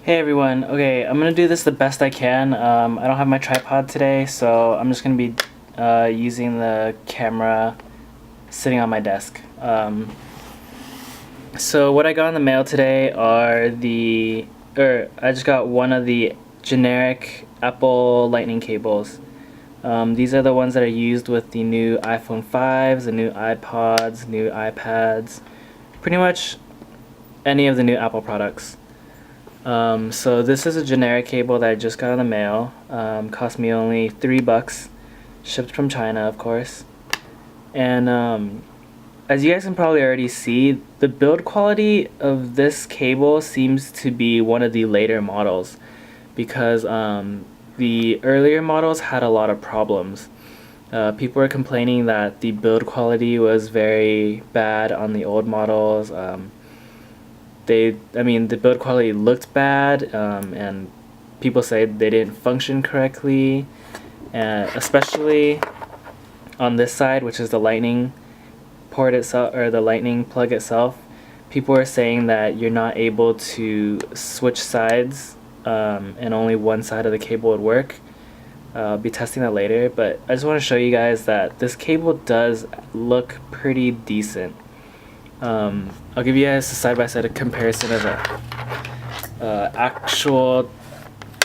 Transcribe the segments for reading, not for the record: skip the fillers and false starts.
Hey everyone, okay, I'm gonna do this the best I can. I don't have my tripod today, so I'm just gonna be using the camera sitting on my desk. So what I got in the mail today are I just got one of the generic Apple Lightning cables. These are the ones that are used with the new iPhone 5s, the new iPods, new iPads, pretty much any of the new Apple products. So this is a generic cable that I just got in the mail. Cost me only $3, shipped from China, of course. And as you guys can probably already see, the build quality of this cable seems to be one of the later models, because the earlier models had a lot of problems. People were complaining that the build quality was very bad on the old models. The build quality looked bad, and people say they didn't function correctly, especially on this side, which is the lightning port itself, or the lightning plug itself. People are saying that you're not able to switch sides, and only one side of the cable would work. I'll be testing that later, but I just want to show you guys that this cable does look pretty decent. I'll give you guys a side-by-side comparison of a actual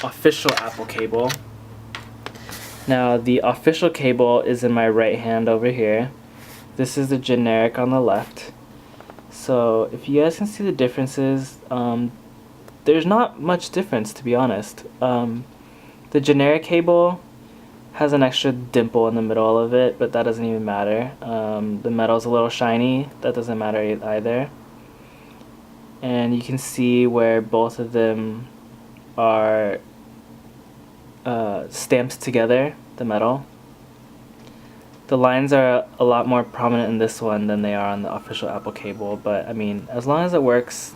official Apple cable. Now the official cable is in my right hand over here. This is the generic on the left. So if you guys can see the differences, there's not much difference, to be honest. The generic cable has an extra dimple in the middle of it, but that doesn't even matter. The metal's a little shiny, that doesn't matter either. And you can see where both of them are stamped together, the metal. The lines are a lot more prominent in this one than they are on the official Apple cable, but I mean, as long as it works,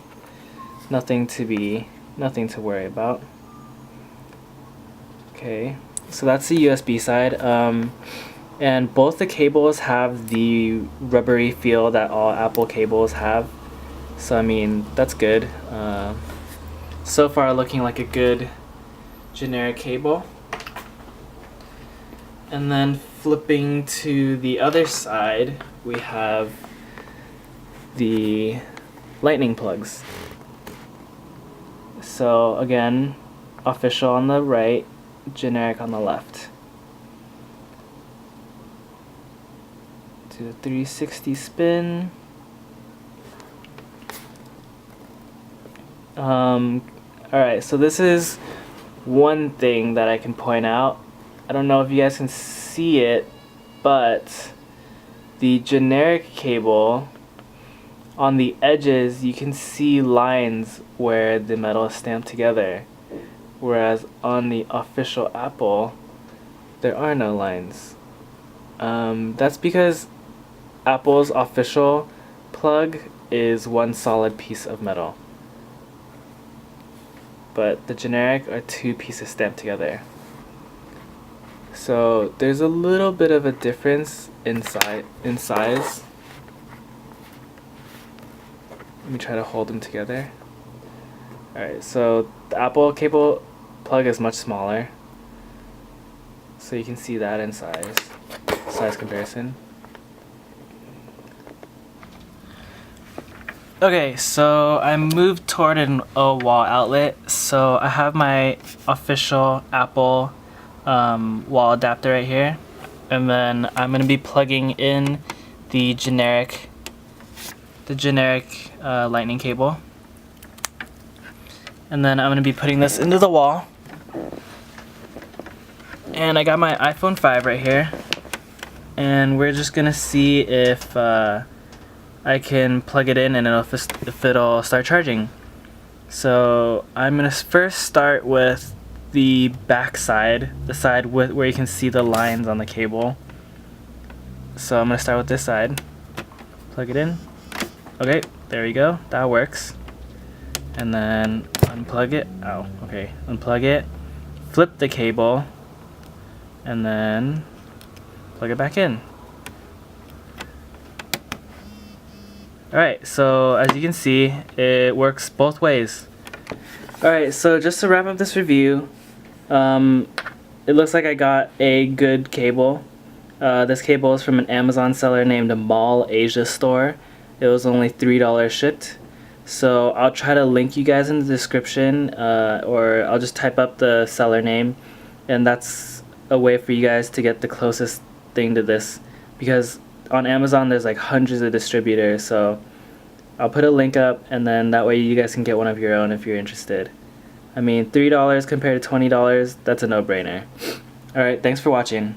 nothing to worry about. Okay. So that's the USB side, and both the cables have the rubbery feel that all Apple cables have, so I mean, that's good. So far looking like a good generic cable. And then flipping to the other side, we have the lightning plugs. So again, official on the right, generic on the left. Do the 360 spin. Alright, so this is one thing that I can point out. I don't know if you guys can see it, but the generic cable, on the edges you can see lines where the metal is stamped together. Whereas on the official Apple, there are no lines. That's because Apple's official plug is one solid piece of metal, but the generic are two pieces stamped together. So there's a little bit of a difference in size. Let me try to hold them together. Alright, so the Apple cable plug is much smaller, so you can see that in size comparison. Okay, so I moved toward a wall outlet, so I have my official Apple wall adapter right here, and then I'm going to be plugging in the generic lightning cable. And then I'm going to be putting this into the wall. And I got my iPhone 5 right here. And we're just going to see if I can plug it in and if it'll start charging. So I'm going to first start with the back side, the side where you can see the lines on the cable. So I'm going to start with this side. Plug it in. Okay, there we go. That works. And then unplug it. Oh, okay. Unplug it. Flip the cable. And then plug it back in. Alright, so as you can see, it works both ways. Alright, so just to wrap up this review, it looks like I got a good cable. This cable is from an Amazon seller named Mall Asia Store. It was only $3 shipped. So I'll try to link you guys in the description, or I'll just type up the seller name, and that's a way for you guys to get the closest thing to this, because on Amazon there's like hundreds of distributors. So I'll put a link up, and then that way you guys can get one of your own if you're interested. I mean, $3 compared to $20, that's a no-brainer. Alright, thanks for watching.